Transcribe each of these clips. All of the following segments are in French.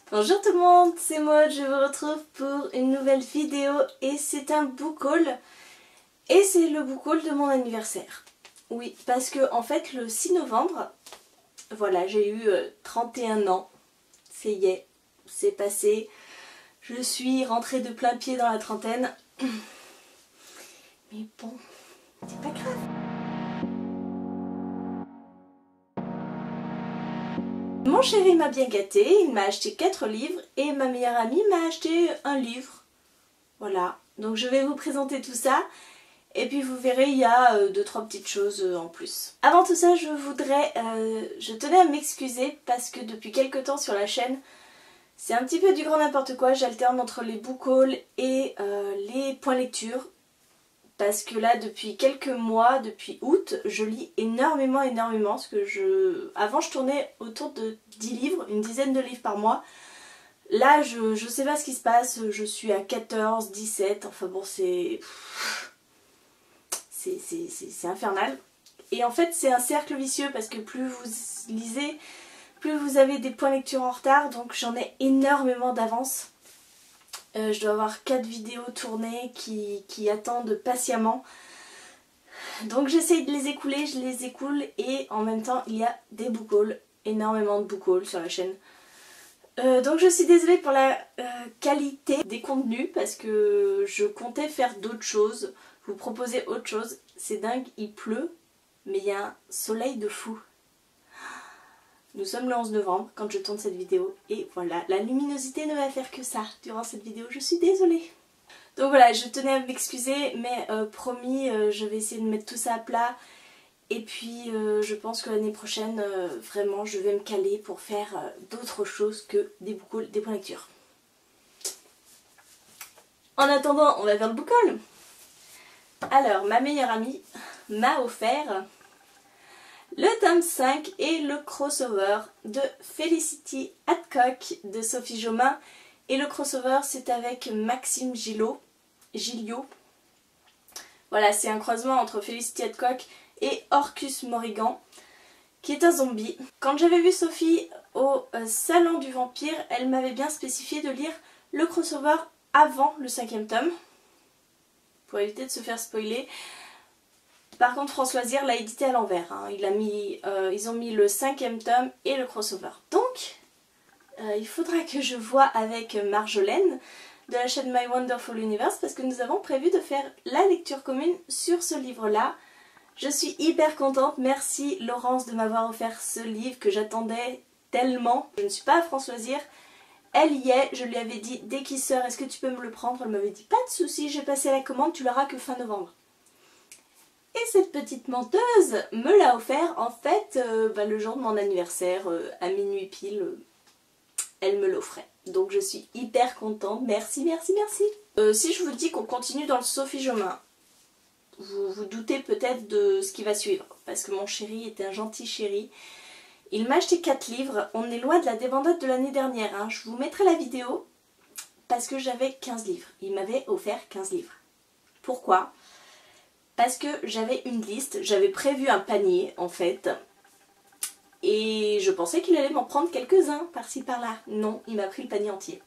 Bonjour tout le monde, c'est Maud, je vous retrouve pour une nouvelle vidéo et c'est un book haul et c'est le book haul de mon anniversaire. Oui, parce que en fait le 6 novembre, voilà, j'ai eu 31 ans, ça y est, c'est passé, je suis rentrée de plein pied dans la trentaine, mais bon, c'est pas grave. Mon chéri m'a bien gâté, il m'a acheté 4 livres et ma meilleure amie m'a acheté un livre. Voilà, donc je vais vous présenter tout ça et puis vous verrez il y a 2-3 petites choses en plus. Avant tout ça je tenais à m'excuser parce que depuis quelques temps sur la chaîne c'est un petit peu du grand n'importe quoi, j'alterne entre les book hauls et les points lecture. Parce que là depuis quelques mois, depuis août, je lis énormément parce que avant je tournais autour de 10 livres, une dizaine de livres par mois. Là je sais pas ce qui se passe, je suis à 14, 17, enfin bon c'est infernal. Et en fait c'est un cercle vicieux parce que plus vous lisez, plus vous avez des points lecture en retard, donc j'en ai énormément d'avance. Je dois avoir 4 vidéos tournées qui attendent patiemment. Donc j'essaye de les écouler, je les écoule et en même temps il y a des book hauls, énormément de book hauls sur la chaîne. Donc je suis désolée pour la qualité des contenus parce que je comptais faire d'autres choses, vous proposer autre chose. C'est dingue, il pleut mais il y a un soleil de fou. Nous sommes le 11 novembre quand je tourne cette vidéo et voilà, la luminosité ne va faire que ça durant cette vidéo, je suis désolée. Donc voilà, je tenais à m'excuser mais promis, je vais essayer de mettre tout ça à plat. Et puis je pense que l'année prochaine, vraiment, je vais me caler pour faire d'autres choses que des book hauls, des points lecture. En attendant, on va faire le book haul. Alors, ma meilleure amie m'a offert le tome 5 et le crossover de Felicity Hadcock de Sophie Jomain. Et le crossover, c'est avec Maxime Gillot. Voilà, c'est un croisement entre Felicity Hadcock et Orcus Morrigan, qui est un zombie. Quand j'avais vu Sophie au salon du vampire, elle m'avait bien spécifié de lire le crossover avant le 5e tome, pour éviter de se faire spoiler. Par contre, François Zir l'a édité à l'envers, hein. Ils ont mis le 5e tome et le crossover. Donc, il faudra que je voie avec Marjolaine de la chaîne My Wonderful Universe parce que nous avons prévu de faire la lecture commune sur ce livre-là. Je suis hyper contente, merci Laurence de m'avoir offert ce livre que j'attendais tellement. Je ne suis pas à François Zir, elle y est, je lui avais dit dès qu'il sort est-ce que tu peux me le prendre, elle m'avait dit pas de souci, j'ai passé la commande, tu l'auras que fin novembre. Et cette petite menteuse me l'a offert en fait le jour de mon anniversaire, à minuit pile, elle me l'offrait. Donc je suis hyper contente, merci. Si je vous dis qu'on continue dans le Sophie Jomain, vous vous doutez peut-être de ce qui va suivre, parce que mon chéri était un gentil chéri. Il m'a acheté 4 livres, on est loin de la débandade de l'année dernière, hein. Je vous mettrai la vidéo, parce que j'avais 15 livres. Il m'avait offert 15 livres. Pourquoi ? Parce que j'avais une liste, j'avais prévu un panier en fait, et je pensais qu'il allait m'en prendre quelques-uns par-ci par-là. Non, il m'a pris le panier entier.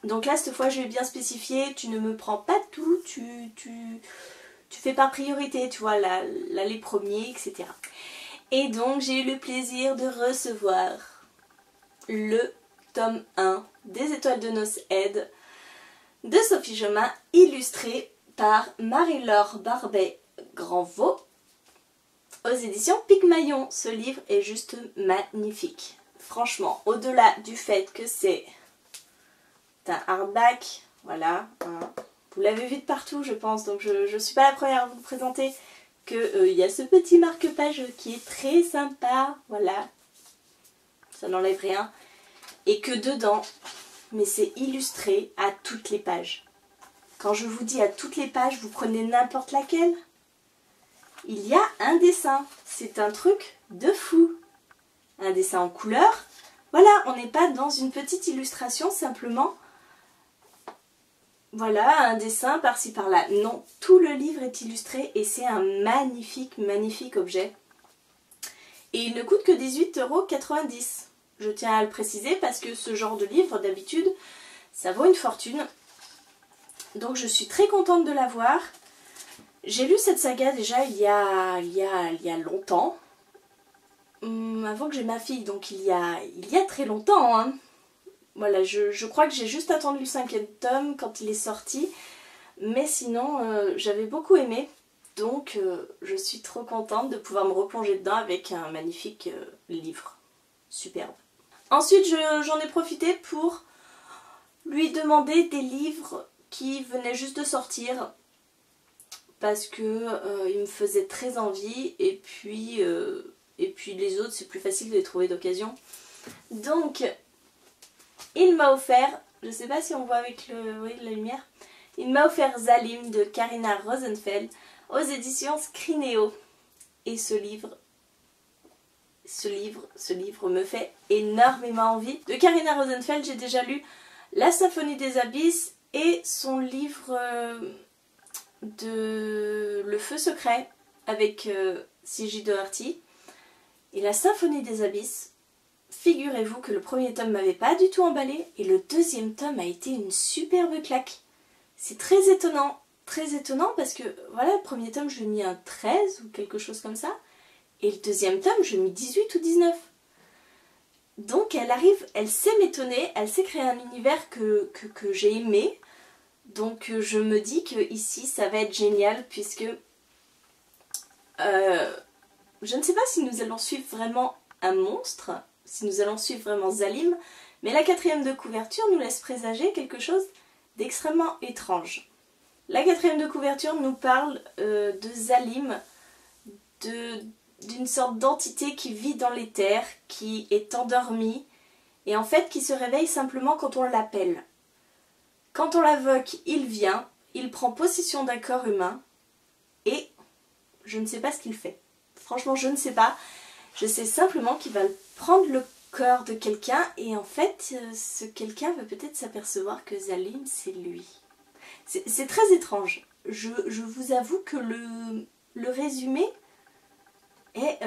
Donc là, cette fois, je vais bien spécifier, tu ne me prends pas tout, tu fais par priorité, tu vois, les premiers, etc. Et donc, j'ai eu le plaisir de recevoir le tome 1 des Étoiles de Noces Aide de Sophie Jomain, illustré par Marie-Laure Barbet-Granvaux aux éditions Pygmalion. Ce livre est juste magnifique. Franchement, au-delà du fait que c'est un hardback, voilà, hein. Vous l'avez vu de partout je pense, donc je ne suis pas la première à vous présenter qu'il y a ce petit marque-page qui est très sympa, voilà, ça n'enlève rien, et que dedans, mais c'est illustré à toutes les pages. Quand je vous dis à toutes les pages, vous prenez n'importe laquelle, il y a un dessin, c'est un truc de fou, un dessin en couleur, voilà, on n'est pas dans une petite illustration simplement. Voilà, un dessin par-ci par-là. Non, tout le livre est illustré et c'est un magnifique objet. Et il ne coûte que 18,90 €. Je tiens à le préciser parce que ce genre de livre, d'habitude, ça vaut une fortune. Donc je suis très contente de l'avoir. J'ai lu cette saga déjà il y a longtemps. Avant que j'ai ma fille, donc il y a très longtemps. Hein. Voilà, je crois que j'ai juste attendu le 5e tome quand il est sorti. Mais sinon, j'avais beaucoup aimé. Donc je suis trop contente de pouvoir me replonger dedans avec un magnifique livre. Superbe. Ensuite, j'en ai profité pour lui demander des livres qui venaient juste de sortir. Parce que il me faisait très envie. Et puis les autres, c'est plus facile de les trouver d'occasion. Donc, il m'a offert, je sais pas si on voit avec la lumière, il m'a offert Zalim de Karina Rosenfeld aux éditions Scrinéo. Et ce livre me fait énormément envie. De Karina Rosenfeld, j'ai déjà lu La Symphonie des Abysses et son livre de Le Feu Secret avec C.J. Doherty. Et La Symphonie des Abysses, figurez-vous que le premier tome m'avait pas du tout emballé et le deuxième tome a été une superbe claque. C'est très étonnant parce que voilà, le premier tome je lui ai mis un 13 ou quelque chose comme ça et le deuxième tome je lui ai mis 18 ou 19. Donc elle sait m'étonner, elle sait créer un univers que j'ai aimé. Donc je me dis que ici ça va être génial puisque je ne sais pas si nous allons suivre vraiment un monstre, si nous allons suivre vraiment Zalim, mais la 4e de couverture nous laisse présager quelque chose d'extrêmement étrange. La 4e de couverture nous parle de Zalim, d'une sorte d'entité qui vit dans les terres, qui est endormie, et en fait qui se réveille simplement quand on l'appelle. Quand on l'invoque, il vient, il prend possession d'un corps humain, et je ne sais pas ce qu'il fait. Franchement, je ne sais pas. Je sais simplement qu'il va prendre le corps de quelqu'un et en fait, ce quelqu'un va peut-être s'apercevoir que Zalim, c'est lui. C'est très étrange. Je vous avoue que le résumé est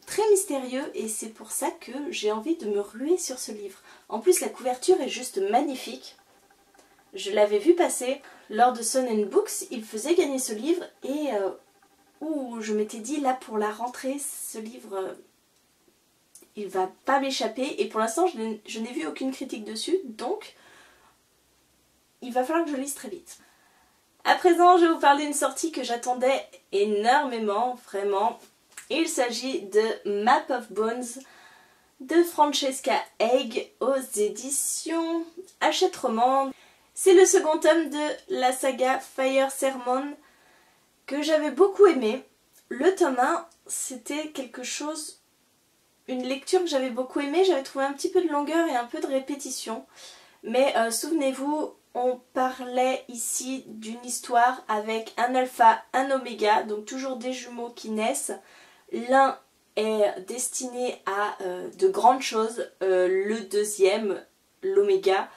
très mystérieux et c'est pour ça que j'ai envie de me ruer sur ce livre. En plus, la couverture est juste magnifique. Je l'avais vu passer lors de Sun & Books. Il faisait gagner ce livre et... où je m'étais dit là pour la rentrée ce livre il va pas m'échapper et pour l'instant je n'ai vu aucune critique dessus donc il va falloir que je lise très vite. À présent je vais vous parler d'une sortie que j'attendais énormément vraiment. Il s'agit de Map of Bones de Francesca Haig aux éditions Hachette Roman. C'est le second tome de la saga Fire Sermon que j'avais beaucoup aimé. Le tome 1, c'était quelque chose, une lecture que j'avais beaucoup aimée. J'avais trouvé un petit peu de longueur et un peu de répétition. Mais souvenez-vous, on parlait ici d'une histoire avec un alpha, un oméga, donc toujours des jumeaux qui naissent. L'un est destiné à de grandes choses, le deuxième, l'oméga,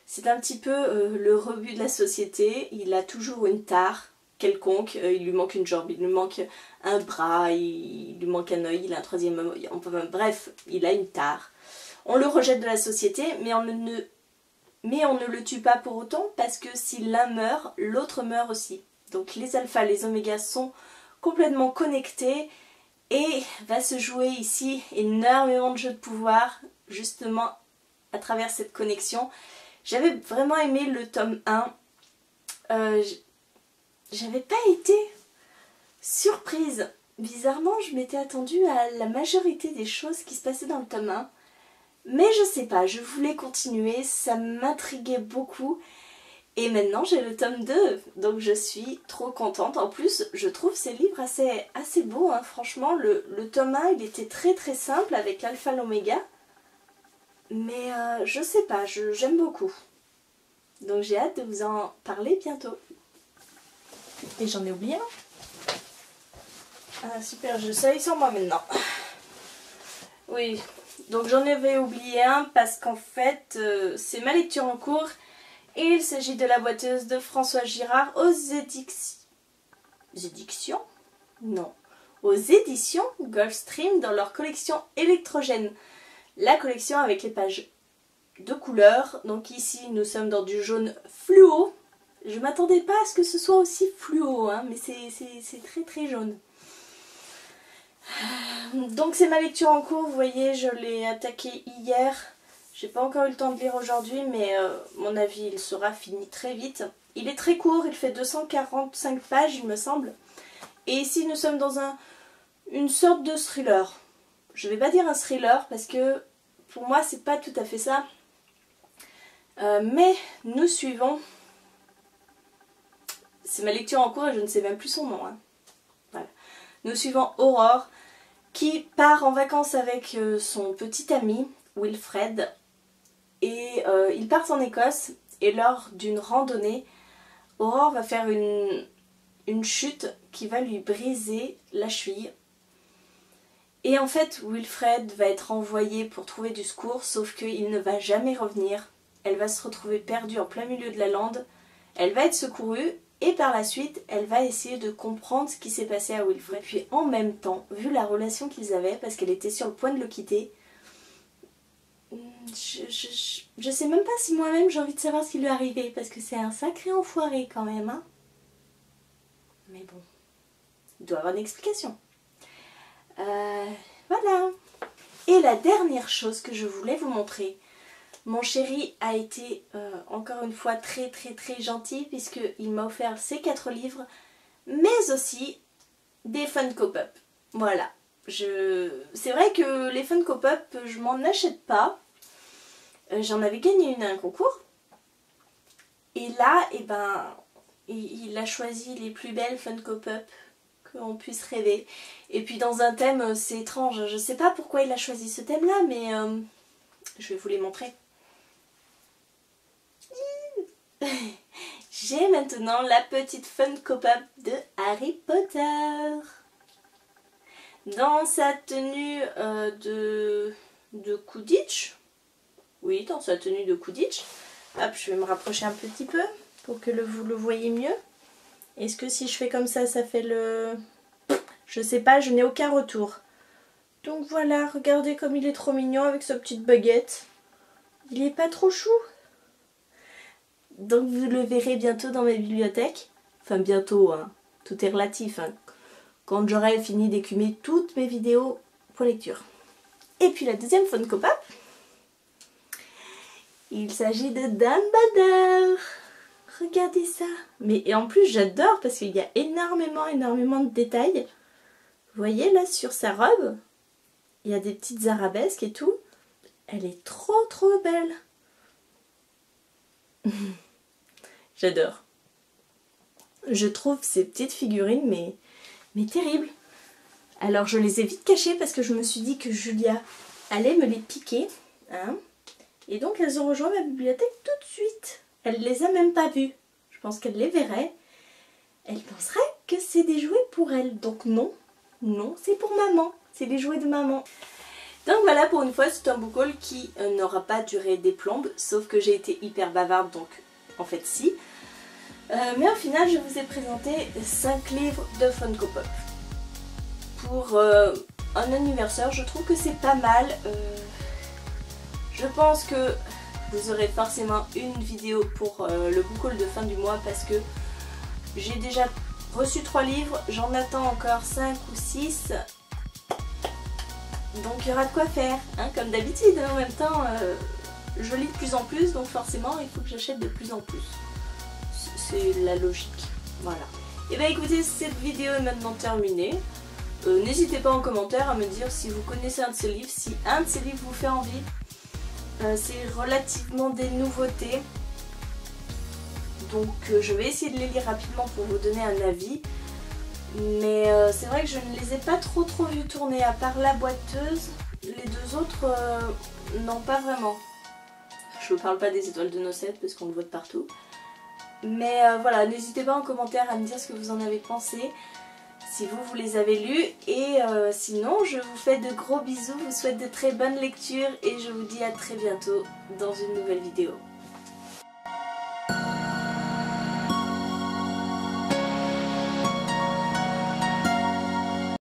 c'est un petit peu le rebut de la société. Il a toujours une tare quelconque, il lui manque une jambe, il lui manque un bras, il lui manque un œil, il a un troisième œil, bref, il a une tare. On le rejette de la société, mais on ne le tue pas pour autant, parce que si l'un meurt, l'autre meurt aussi. Donc les alphas, les omégas sont complètement connectés, et va se jouer ici énormément de jeux de pouvoir, justement à travers cette connexion. J'avais vraiment aimé le tome 1. J'avais pas été surprise. Bizarrement, je m'étais attendue à la majorité des choses qui se passaient dans le tome 1. Mais je sais pas, je voulais continuer, ça m'intriguait beaucoup. Et maintenant j'ai le tome 2, donc je suis trop contente. En plus, je trouve ces livres assez beaux, hein. Franchement, le tome 1, il était très très simple avec l'alpha l'oméga. Mais je sais pas, j'aime beaucoup. Donc j'ai hâte de vous en parler bientôt. Et j'en ai oublié un. Ah super, je sais sur moi maintenant. Oui, donc j'en avais oublié un parce qu'en fait c'est ma lecture en cours. Et il s'agit de La Boiteuse de François Girard aux éditions Non. Aux éditions Gulfstream dans leur collection électrogène. la collection avec les pages de couleurs. Donc ici nous sommes dans du jaune fluo. Je m'attendais pas à ce que ce soit aussi fluo, hein, mais c'est très très jaune. Donc c'est ma lecture en cours, vous voyez, je l'ai attaqué hier. J'ai pas encore eu le temps de lire aujourd'hui, mais mon avis il sera fini très vite. Il est très court, il fait 245 pages il me semble. Et ici nous sommes dans une sorte de thriller. Je vais pas dire un thriller parce que pour moi c'est pas tout à fait ça. Mais nous suivons... C'est ma lecture en cours et je ne sais même plus son nom. Hein. Voilà. Nous suivons Aurore qui part en vacances avec son petit ami Wilfred. Et ils partent en Écosse et lors d'une randonnée, Aurore va faire une chute qui va lui briser la cheville. Et en fait, Wilfred va être envoyé pour trouver du secours, sauf qu'il ne va jamais revenir. Elle va se retrouver perdue en plein milieu de la lande. Elle va être secourue et par la suite, elle va essayer de comprendre ce qui s'est passé à Wilfred. Puis en même temps, vu la relation qu'ils avaient, parce qu'elle était sur le point de le quitter, je sais même pas si moi-même j'ai envie de savoir ce qui lui est arrivé, parce que c'est un sacré enfoiré quand même. Hein. Mais bon, il doit avoir une explication. Voilà. Et la dernière chose que je voulais vous montrer, mon chéri a été encore une fois très gentil puisqu'il m'a offert ces 4 livres, mais aussi des Funko Pop. Voilà. C'est vrai que les Funko Pop, je m'en achète pas. J'en avais gagné une à un concours. Et là, eh ben, il a choisi les plus belles Funko Pop qu'on puisse rêver. Et puis dans un thème, c'est étrange. Je sais pas pourquoi il a choisi ce thème-là, mais je vais vous les montrer. J'ai maintenant la petite Funko Pop de Harry Potter. Dans sa tenue de Quidditch. Oui, dans sa tenue de Quidditch. Hop, je vais me rapprocher un petit peu pour que vous le voyez mieux. Est-ce que si je fais comme ça fait le... Je sais pas, je n'ai aucun retour. Donc voilà, regardez comme il est trop mignon avec sa petite baguette. Il est pas trop chou? Donc vous le verrez bientôt dans ma bibliothèque. Enfin bientôt, hein. Tout est relatif. Hein. Quand j'aurai fini d'écumer toutes mes vidéos pour lecture. Et puis la deuxième Funko Pop. Il s'agit de Dumbledore. Regardez ça. Mais et en plus j'adore parce qu'il y a énormément de détails. Vous voyez là sur sa robe, il y a des petites arabesques et tout. Elle est trop belle. J'adore. Je trouve ces petites figurines mais terribles. Alors je les ai vite cachées parce que je me suis dit que Julia allait me les piquer. Hein. Et donc elles ont rejoint ma bibliothèque tout de suite. Elle les a même pas vues. Je pense qu'elle les verrait. Elle penserait que c'est des jouets pour elle. Donc non, c'est pour maman. C'est les jouets de maman. Donc voilà, pour une fois, c'est un book haul qui n'aura pas duré des plombes. Sauf que j'ai été hyper bavarde, donc en fait si. Mais au final, je vous ai présenté 5 livres de Funko Pop. Pour un anniversaire, je trouve que c'est pas mal. Je pense que vous aurez forcément une vidéo pour le book haul de fin du mois parce que j'ai déjà reçu 3 livres, j'en attends encore 5 ou 6. Donc il y aura de quoi faire, hein, comme d'habitude. En même temps, je lis de plus en plus, donc forcément il faut que j'achète de plus en plus. C'est la logique. Voilà. Et bien écoutez, cette vidéo est maintenant terminée. N'hésitez pas en commentaire à me dire si vous connaissez un de ces livres, si un de ces livres vous fait envie. C'est relativement des nouveautés. Donc je vais essayer de les lire rapidement pour vous donner un avis. Mais c'est vrai que je ne les ai pas trop vus tourner, à part la boiteuse. Les deux autres, non pas vraiment. Je ne parle pas des étoiles de Nocette parce qu'on le voit de partout. Mais voilà, n'hésitez pas en commentaire à me dire ce que vous en avez pensé, si vous les avez lus. Et sinon, je vous fais de gros bisous, vous souhaite de très bonnes lectures et je vous dis à très bientôt dans une nouvelle vidéo.